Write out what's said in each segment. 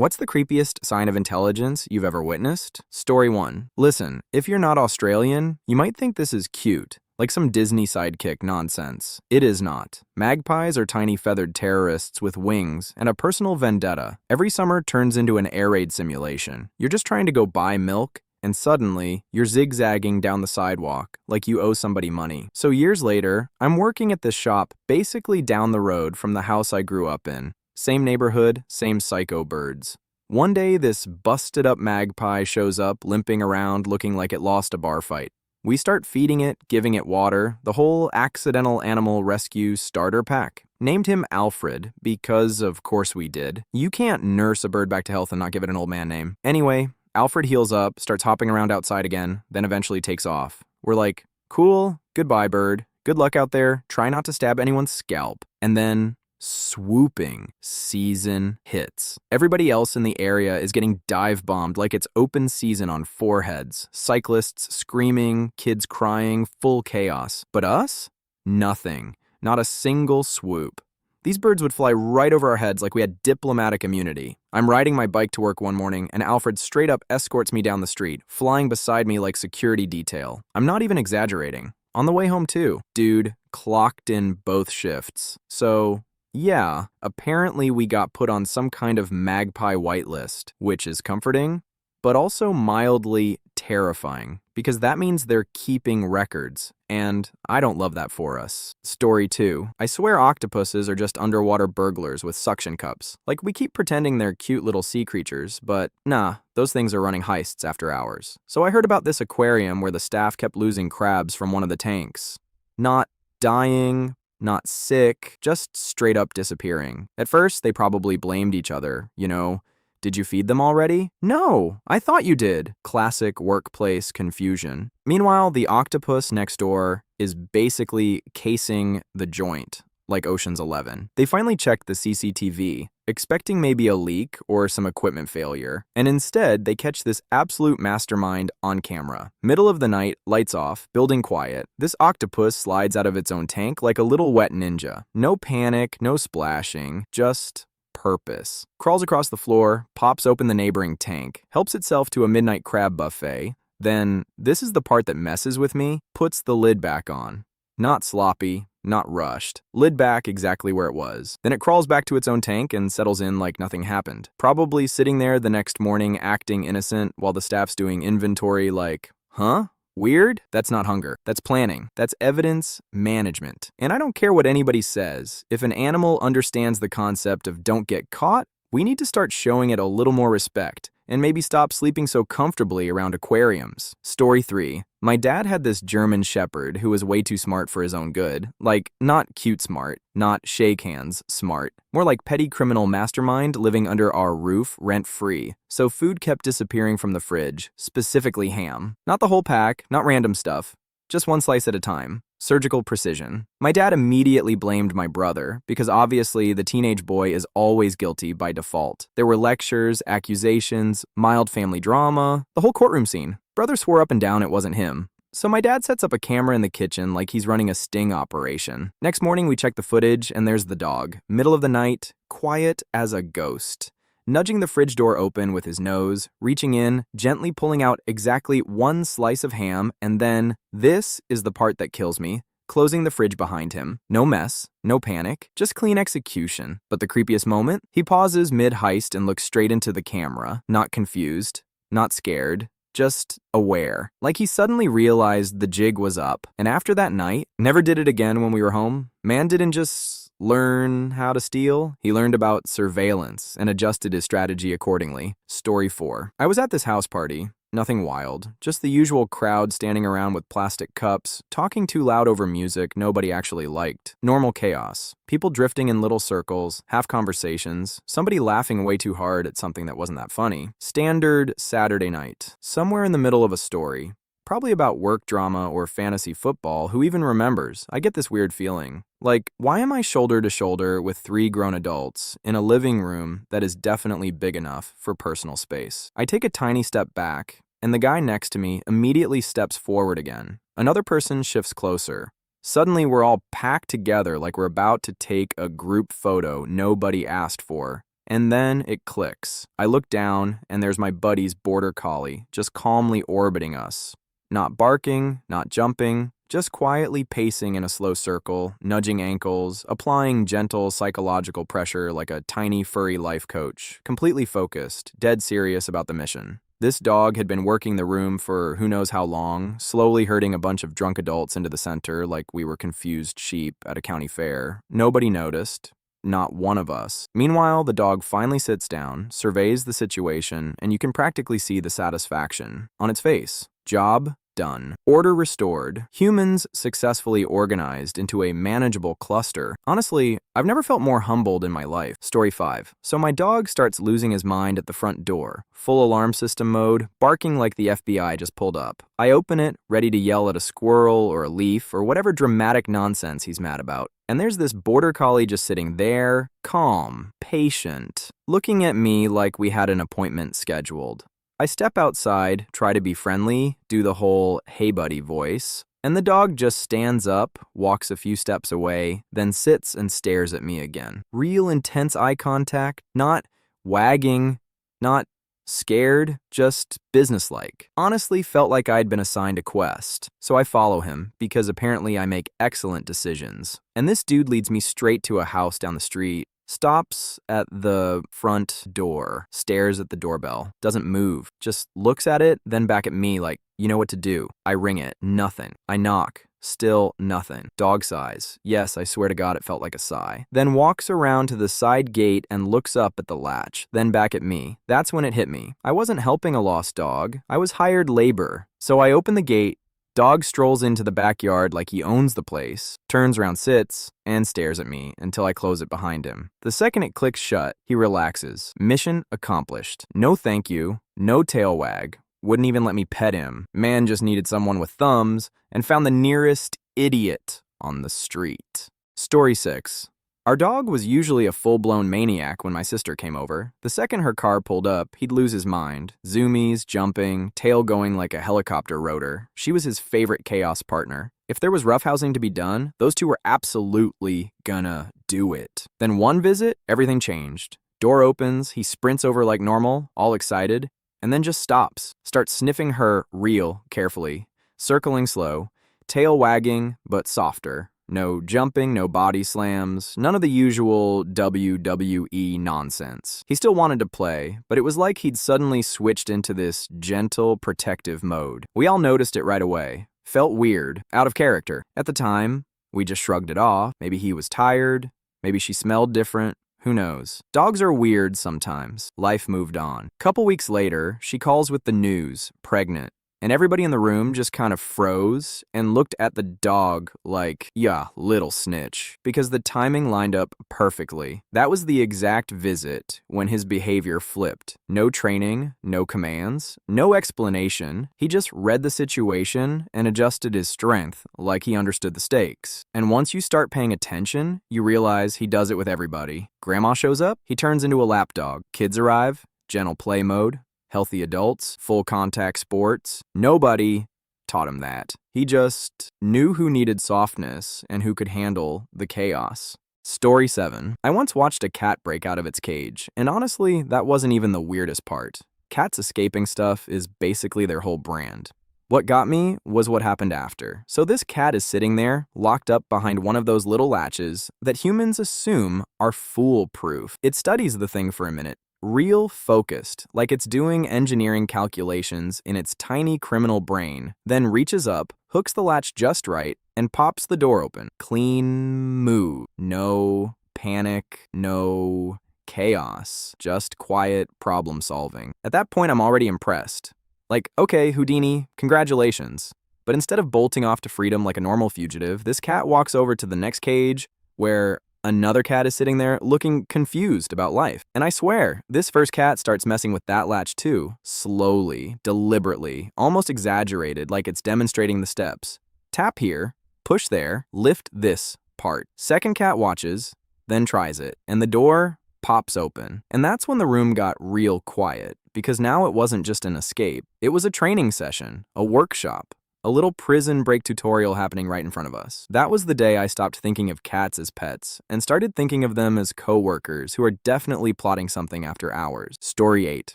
What's the creepiest sign of intelligence you've ever witnessed? Story 1. Listen, if you're not Australian, you might think this is cute, like some Disney sidekick nonsense. It is not. Magpies are tiny feathered terrorists with wings and a personal vendetta. Every summer turns into an air raid simulation. You're just trying to go buy milk, and suddenly, you're zigzagging down the sidewalk like you owe somebody money. So years later, I'm working at this shop basically down the road from the house I grew up in. Same neighborhood, same psycho birds. One day, this busted-up magpie shows up, limping around, looking like it lost a bar fight. We start feeding it, giving it water, the whole accidental animal rescue starter pack. Named him Alfred, because of course we did. You can't nurse a bird back to health and not give it an old man name. Anyway, Alfred heals up, starts hopping around outside again, then eventually takes off. We're like, cool, goodbye bird, good luck out there, try not to stab anyone's scalp. And then, swooping season hits. Everybody else in the area is getting dive-bombed like it's open season on foreheads. Cyclists screaming, kids crying, full chaos. But us? Nothing. Not a single swoop. These birds would fly right over our heads like we had diplomatic immunity. I'm riding my bike to work one morning, and Alfred straight up escorts me down the street, flying beside me like security detail. I'm not even exaggerating. On the way home, too. Dude, clocked in both shifts. So, yeah, apparently we got put on some kind of magpie whitelist, which is comforting, but also mildly terrifying, because that means they're keeping records, and I don't love that for us. Story 2. I swear octopuses are just underwater burglars with suction cups. Like, we keep pretending they're cute little sea creatures, but nah, those things are running heists after hours. So I heard about this aquarium where the staff kept losing crabs from one of the tanks. Not dying, not sick, just straight up disappearing. At first, they probably blamed each other, you know. Did you feed them already? No, I thought you did. Classic workplace confusion. Meanwhile, the octopus next door is basically casing the joint, like Ocean's 11. They finally checked the CCTV, expecting maybe a leak or some equipment failure, and instead they catch this absolute mastermind on camera. Middle of the night, lights off, building quiet. This octopus slides out of its own tank like a little wet ninja. No panic, no splashing, just purpose. Crawls across the floor, pops open the neighboring tank, helps itself to a midnight crab buffet, then, this is the part that messes with me, puts the lid back on. Not sloppy, not rushed. Lid back exactly where it was. Then it crawls back to its own tank and settles in like nothing happened. Probably sitting there the next morning acting innocent while the staff's doing inventory like, huh? Weird? That's not hunger. That's planning. That's evidence management. And I don't care what anybody says. If an animal understands the concept of don't get caught, we need to start showing it a little more respect and maybe stop sleeping so comfortably around aquariums. Story 3. My dad had this German shepherd who was way too smart for his own good. Like, not cute smart, not shake hands smart. More like petty criminal mastermind living under our roof rent-free. So food kept disappearing from the fridge, specifically ham. Not the whole pack, not random stuff. Just one slice at a time. Surgical precision. My dad immediately blamed my brother, because obviously the teenage boy is always guilty by default. There were lectures, accusations, mild family drama, the whole courtroom scene. Brother swore up and down it wasn't him. So my dad sets up a camera in the kitchen like he's running a sting operation. Next morning we check the footage and there's the dog. Middle of the night, quiet as a ghost. Nudging the fridge door open with his nose, reaching in, gently pulling out exactly one slice of ham, and then, this is the part that kills me, closing the fridge behind him. No mess, no panic, just clean execution. But the creepiest moment? He pauses mid-heist and looks straight into the camera, not confused, not scared, just aware. Like he suddenly realized the jig was up. And after that night, never did it again when we were home. Man didn't just learn how to steal. He learned about surveillance and adjusted his strategy accordingly. Story 4. I was at this house party. Nothing wild. Just the usual crowd standing around with plastic cups, talking too loud over music nobody actually liked. Normal chaos. People drifting in little circles, half conversations, somebody laughing way too hard at something that wasn't that funny. Standard Saturday night. Somewhere in the middle of a story. Probably about work drama or fantasy football, who even remembers? I get this weird feeling. Like, why am I shoulder to shoulder with 3 grown adults in a living room that is definitely big enough for personal space? I take a tiny step back, and the guy next to me immediately steps forward again. Another person shifts closer. Suddenly, we're all packed together like we're about to take a group photo nobody asked for. And then it clicks. I look down, and there's my buddy's border collie, just calmly orbiting us. Not barking, not jumping, just quietly pacing in a slow circle, nudging ankles, applying gentle psychological pressure like a tiny furry life coach, completely focused, dead serious about the mission. This dog had been working the room for who knows how long, slowly herding a bunch of drunk adults into the center like we were confused sheep at a county fair. Nobody noticed. Not one of us. Meanwhile, the dog finally sits down, surveys the situation, and you can practically see the satisfaction on its face. Job done. Order restored. Humans successfully organized into a manageable cluster. Honestly, I've never felt more humbled in my life. Story 5. So my dog starts losing his mind at the front door. Full alarm system mode, barking like the FBI just pulled up. I open it, ready to yell at a squirrel or a leaf or whatever dramatic nonsense he's mad about. And there's this border collie just sitting there, calm, patient, looking at me like we had an appointment scheduled. I step outside, try to be friendly, do the whole "hey buddy" voice, and the dog just stands up, walks a few steps away, then sits and stares at me again. Real intense eye contact, not wagging, not scared, just businesslike. Honestly, felt like I'd been assigned a quest, so I follow him because apparently I make excellent decisions. And this dude leads me straight to a house down the street. Stops at the front door, stares at the doorbell, doesn't move, just looks at it, then back at me like, you know what to do. I ring it, nothing. I knock, still nothing. Dog sighs. Yes, I swear to God it felt like a sigh. Then walks around to the side gate and looks up at the latch, then back at me. That's when it hit me. I wasn't helping a lost dog. I was hired labor. So I open the gate. Dog strolls into the backyard like he owns the place, turns around, sits, and stares at me until I close it behind him. The second it clicks shut, he relaxes. Mission accomplished. No thank you, no tail wag, wouldn't even let me pet him. Man just needed someone with thumbs and found the nearest idiot on the street. Story 6. Our dog was usually a full-blown maniac when my sister came over. The second her car pulled up, he'd lose his mind. Zoomies, jumping, tail going like a helicopter rotor. She was his favorite chaos partner. If there was roughhousing to be done, those two were absolutely gonna do it. Then one visit, everything changed. Door opens, he sprints over like normal, all excited, and then just stops. Starts sniffing her real carefully, circling slow, tail wagging, but softer. No jumping, no body slams, none of the usual WWE nonsense. He still wanted to play, but it was like he'd suddenly switched into this gentle, protective mode. We all noticed it right away. Felt weird, out of character. At the time, we just shrugged it off. Maybe he was tired, maybe she smelled different. Who knows? Dogs are weird sometimes. Life moved on. Couple weeks later, she calls with the news, pregnant. And everybody in the room just kind of froze and looked at the dog like, yeah, little snitch, because the timing lined up perfectly. That was the exact visit when his behavior flipped. No training, no commands, no explanation. He just read the situation and adjusted his strength like he understood the stakes. And once you start paying attention, you realize he does it with everybody. Grandma shows up, he turns into a lap dog. Kids arrive, gentle play mode. Healthy adults, full contact sports. Nobody taught him that. He just knew who needed softness and who could handle the chaos. Story 7. I once watched a cat break out of its cage, and honestly, that wasn't even the weirdest part. Cats escaping stuff is basically their whole brand. What got me was what happened after. So this cat is sitting there, locked up behind one of those little latches that humans assume are foolproof. It studies the thing for a minute. Real focused, like it's doing engineering calculations in its tiny criminal brain, then reaches up, hooks the latch just right, and pops the door open. Clean move. No panic, no chaos, just quiet problem solving. At that point, I'm already impressed. Like, okay, Houdini, congratulations. But instead of bolting off to freedom like a normal fugitive, this cat walks over to the next cage where another cat is sitting there looking confused about life. And I swear, this first cat starts messing with that latch too. Slowly, deliberately, almost exaggerated like it's demonstrating the steps. Tap here, push there, lift this part. Second cat watches, then tries it, and the door pops open. And that's when the room got real quiet, because now it wasn't just an escape. It was a training session, a workshop. A little prison break tutorial happening right in front of us. That was the day I stopped thinking of cats as pets and started thinking of them as co-workers who are definitely plotting something after hours. Story 8.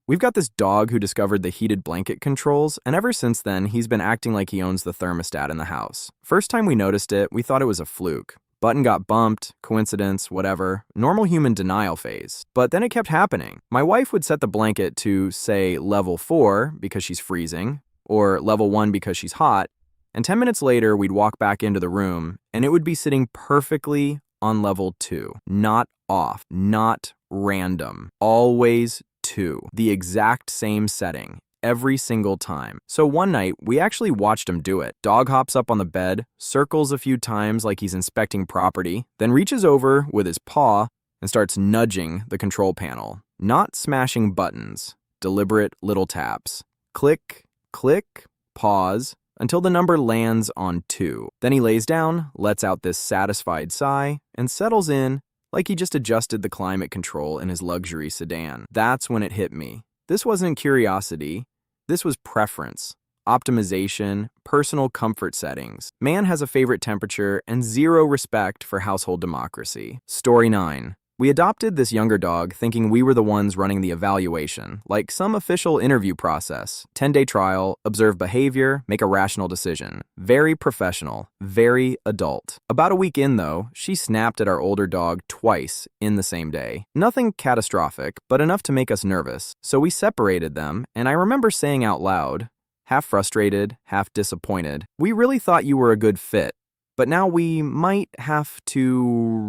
We've got this dog who discovered the heated blanket controls, and ever since then, he's been acting like he owns the thermostat in the house. First time we noticed it, we thought it was a fluke. Button got bumped, coincidence, whatever, normal human denial phase. But then it kept happening. My wife would set the blanket to, say, level 4 because she's freezing, or level 1 because she's hot, and 10 minutes later we'd walk back into the room and it would be sitting perfectly on level 2. Not off, not random, always 2. The exact same setting. Every single time. So one night, we actually watched him do it. Dog hops up on the bed, circles a few times like he's inspecting property, then reaches over with his paw and starts nudging the control panel. Not smashing buttons, deliberate little taps. Click, click, pause, until the number lands on 2. Then he lays down, lets out this satisfied sigh, and settles in like he just adjusted the climate control in his luxury sedan. That's when it hit me. This wasn't curiosity, this was preference, optimization, personal comfort settings. Man has a favorite temperature and zero respect for household democracy. Story 9. We adopted this younger dog thinking we were the ones running the evaluation, like some official interview process. 10-day trial, observe behavior, make a rational decision. Very professional, very adult. About a week in, though, she snapped at our older dog twice in the same day. Nothing catastrophic, but enough to make us nervous. So we separated them, and I remember saying out loud, half frustrated, half disappointed, "We really thought you were a good fit. But now we might have to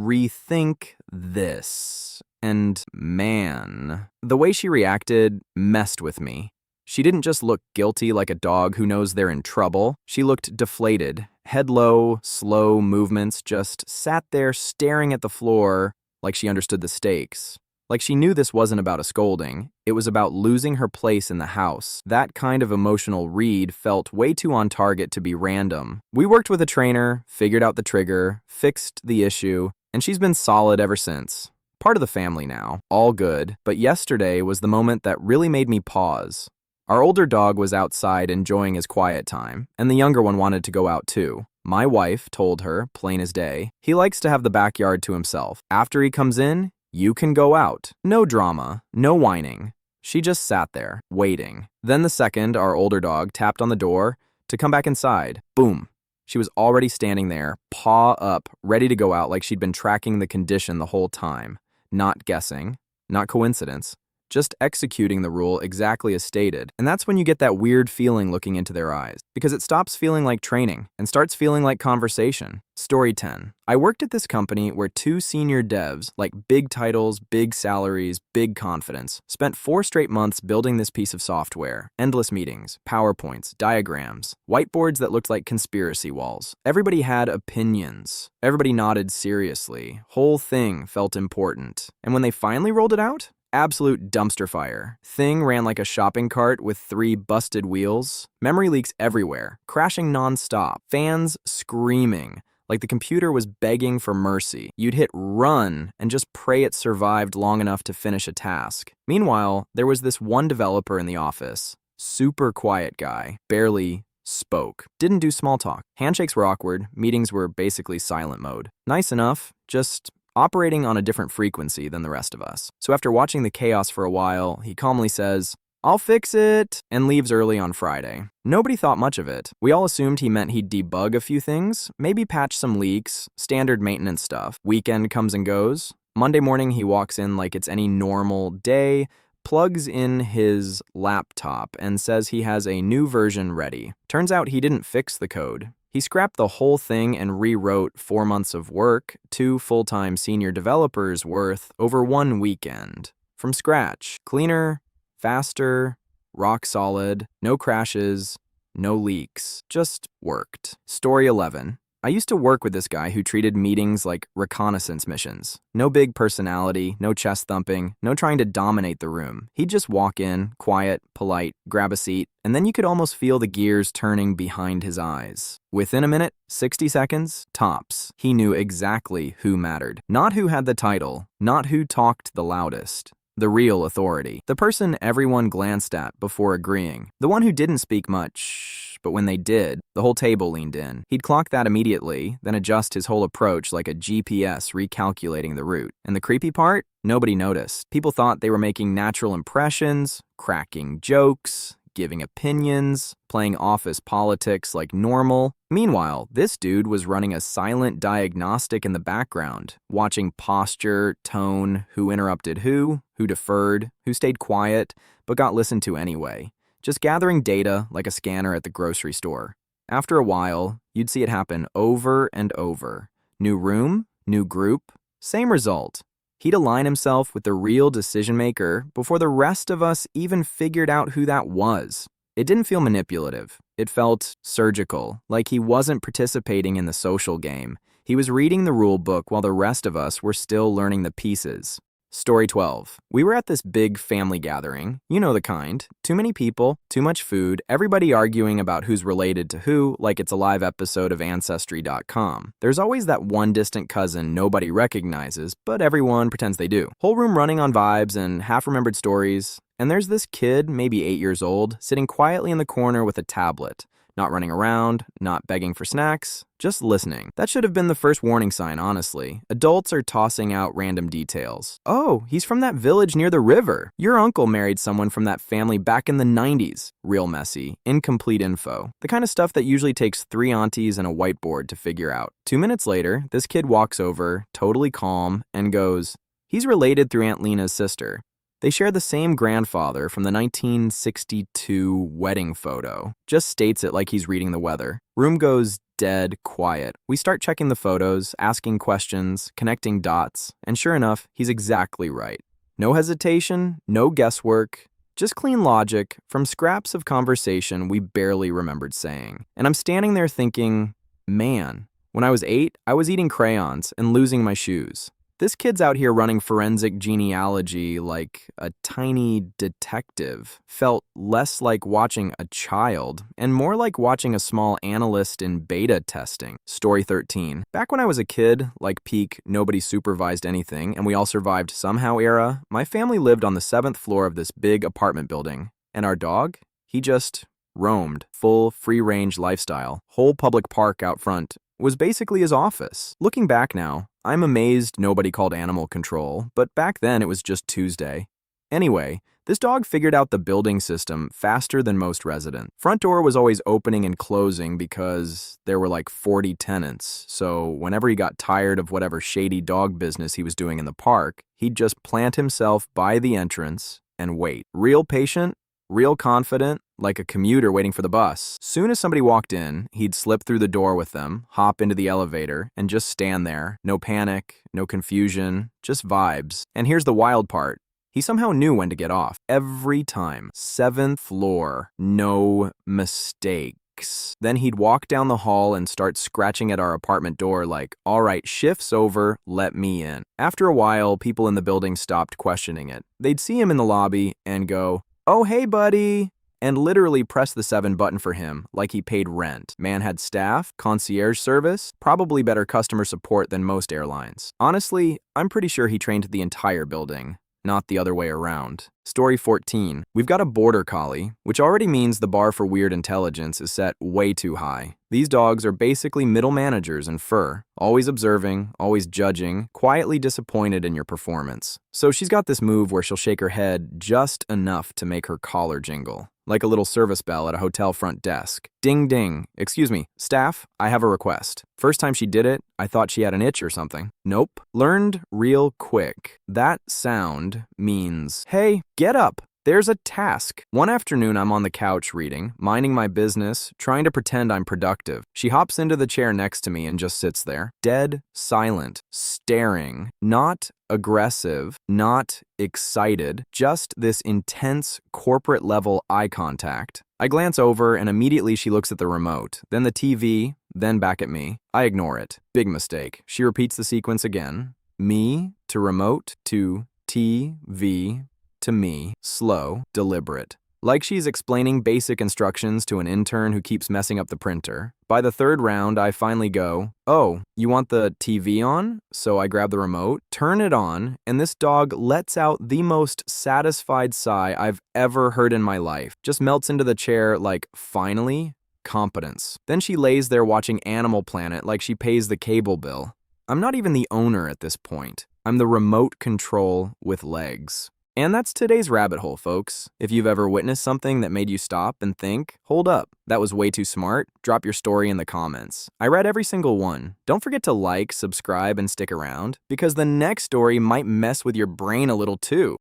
rethink this." And man, the way she reacted messed with me. She didn't just look guilty like a dog who knows they're in trouble. She looked deflated, head low, slow movements, just sat there staring at the floor like she understood the stakes. Like she knew this wasn't about a scolding, it was about losing her place in the house. That kind of emotional read felt way too on target to be random. We worked with a trainer, figured out the trigger, fixed the issue, and she's been solid ever since. Part of the family now, all good, but yesterday was the moment that really made me pause. Our older dog was outside enjoying his quiet time, and the younger one wanted to go out too. My wife told her, plain as day, he likes to have the backyard to himself. After he comes in, you can go out. No drama, no whining. She just sat there, waiting. Then the second, our older dog, tapped on the door to come back inside. Boom. She was already standing there, paw up, ready to go out like she'd been tracking the condition the whole time. Not guessing, not coincidence, just executing the rule exactly as stated. And that's when you get that weird feeling looking into their eyes, because it stops feeling like training and starts feeling like conversation. Story 10. I worked at this company where 2 senior devs, like big titles, big salaries, big confidence, spent 4 straight months building this piece of software. Endless meetings, PowerPoints, diagrams, whiteboards that looked like conspiracy walls. Everybody had opinions. Everybody nodded seriously. Whole thing felt important. And when they finally rolled it out, absolute dumpster fire. Thing ran like a shopping cart with 3 busted wheels. Memory leaks everywhere, crashing non-stop. Fans screaming, like the computer was begging for mercy. You'd hit run and just pray it survived long enough to finish a task. Meanwhile, there was this one developer in the office. Super quiet guy, barely spoke. Didn't do small talk. Handshakes were awkward, meetings were basically silent mode. Nice enough, just operating on a different frequency than the rest of us. So after watching the chaos for a while, he calmly says, "I'll fix it," and leaves early on Friday. Nobody thought much of it. We all assumed he meant he'd debug a few things, maybe patch some leaks, standard maintenance stuff. Weekend comes and goes. Monday morning, he walks in like it's any normal day, plugs in his laptop, and says he has a new version ready. Turns out he didn't fix the code. He scrapped the whole thing and rewrote 4 months of work, 2 full-time senior developers worth, over 1 weekend. From scratch. Cleaner, faster, rock solid, no crashes, no leaks. Just worked. Story 11. I used to work with this guy who treated meetings like reconnaissance missions. No big personality, no chest thumping, no trying to dominate the room. He'd just walk in, quiet, polite, grab a seat, and then you could almost feel the gears turning behind his eyes. Within a minute, 60 seconds, tops, he knew exactly who mattered. Not who had the title, not who talked the loudest. The real authority. The person everyone glanced at before agreeing. The one who didn't speak much, but when they did, the whole table leaned in. He'd clock that immediately, then adjust his whole approach like a GPS recalculating the route. And the creepy part? Nobody noticed. People thought they were making natural impressions, cracking jokes, giving opinions, playing office politics like normal. Meanwhile, this dude was running a silent diagnostic in the background, watching posture, tone, who interrupted who deferred, who stayed quiet, but got listened to anyway. Just gathering data like a scanner at the grocery store. After a while, you'd see it happen over and over. New room, new group, same result. He'd align himself with the real decision maker before the rest of us even figured out who that was. It didn't feel manipulative. It felt surgical, like he wasn't participating in the social game. He was reading the rule book while the rest of us were still learning the pieces. Story 12. We were at this big family gathering. You know the kind. Too many people, too much food, everybody arguing about who's related to who, like it's a live episode of Ancestry.com. There's always that one distant cousin nobody recognizes, but everyone pretends they do. Whole room running on vibes and half-remembered stories. And there's this kid, maybe 8 years old, sitting quietly in the corner with a tablet. Not running around, not begging for snacks, just listening. That should have been the first warning sign, honestly. Adults are tossing out random details. Oh, he's from that village near the river. Your uncle married someone from that family back in the 90s. Real messy, incomplete info. The kind of stuff that usually takes 3 aunties and a whiteboard to figure out. 2 minutes later, this kid walks over, totally calm, and goes, he's related through Aunt Lena's sister. They share the same grandfather from the 1962 wedding photo. Just states it like he's reading the weather. Room goes dead quiet. We start checking the photos, asking questions, connecting dots, and sure enough, he's exactly right. No hesitation, no guesswork, just clean logic from scraps of conversation we barely remembered saying. And I'm standing there thinking, man, when I was 8, I was eating crayons and losing my shoes. This kid's out here running forensic genealogy like a tiny detective. Felt less like watching a child and more like watching a small analyst in beta testing. Story 13. Back when I was a kid, like peak, nobody supervised anything, and we all survived somehow era, my family lived on the 7th floor of this big apartment building. And our dog? He just roamed. Full, free-range lifestyle. Whole public park out front was basically his office. Looking back now, I'm amazed nobody called animal control, but back then it was just Tuesday. Anyway, this dog figured out the building system faster than most residents. Front door was always opening and closing because there were like 40 tenants, so whenever he got tired of whatever shady dog business he was doing in the park, he'd just plant himself by the entrance and wait. Real patient, real confident, like a commuter waiting for the bus. Soon as somebody walked in, he'd slip through the door with them, hop into the elevator, and just stand there. No panic, no confusion, just vibes. And here's the wild part. He somehow knew when to get off. Every time. 7th floor. No mistakes. Then he'd walk down the hall and start scratching at our apartment door like, all right, shift's over, let me in. After a while, people in the building stopped questioning it. They'd see him in the lobby and go, oh, hey, buddy, and literally press the 7 button for him like he paid rent. Man had staff, concierge service, probably better customer support than most airlines. Honestly, I'm pretty sure he trained the entire building, not the other way around. Story 14. We've got a border collie, which already means the bar for weird intelligence is set way too high. These dogs are basically middle managers in fur, always observing, always judging, quietly disappointed in your performance. So she's got this move where she'll shake her head just enough to make her collar jingle, like a little service bell at a hotel front desk. Ding ding. Excuse me, staff, I have a request. First time she did it, I thought she had an itch or something. Nope. Learned real quick. That sound means, hey, get up. There's a task. One afternoon, I'm on the couch reading, minding my business, trying to pretend I'm productive. She hops into the chair next to me and just sits there, dead silent, staring, not aggressive, not excited, just this intense corporate-level eye contact. I glance over and immediately she looks at the remote, then the TV, then back at me. I ignore it. Big mistake. She repeats the sequence again. Me to remote to TV to me, slow, deliberate. Like she's explaining basic instructions to an intern who keeps messing up the printer. By the 3rd round, I finally go, oh, you want the TV on? So I grab the remote, turn it on, and this dog lets out the most satisfied sigh I've ever heard in my life. Just melts into the chair like, finally? competence. Then she lays there watching Animal Planet like she pays the cable bill. I'm not even the owner at this point. I'm the remote control with legs. And that's today's rabbit hole, folks. If you've ever witnessed something that made you stop and think, hold up, that was way too smart, drop your story in the comments. I read every single one. Don't forget to like, subscribe, and stick around, because the next story might mess with your brain a little too.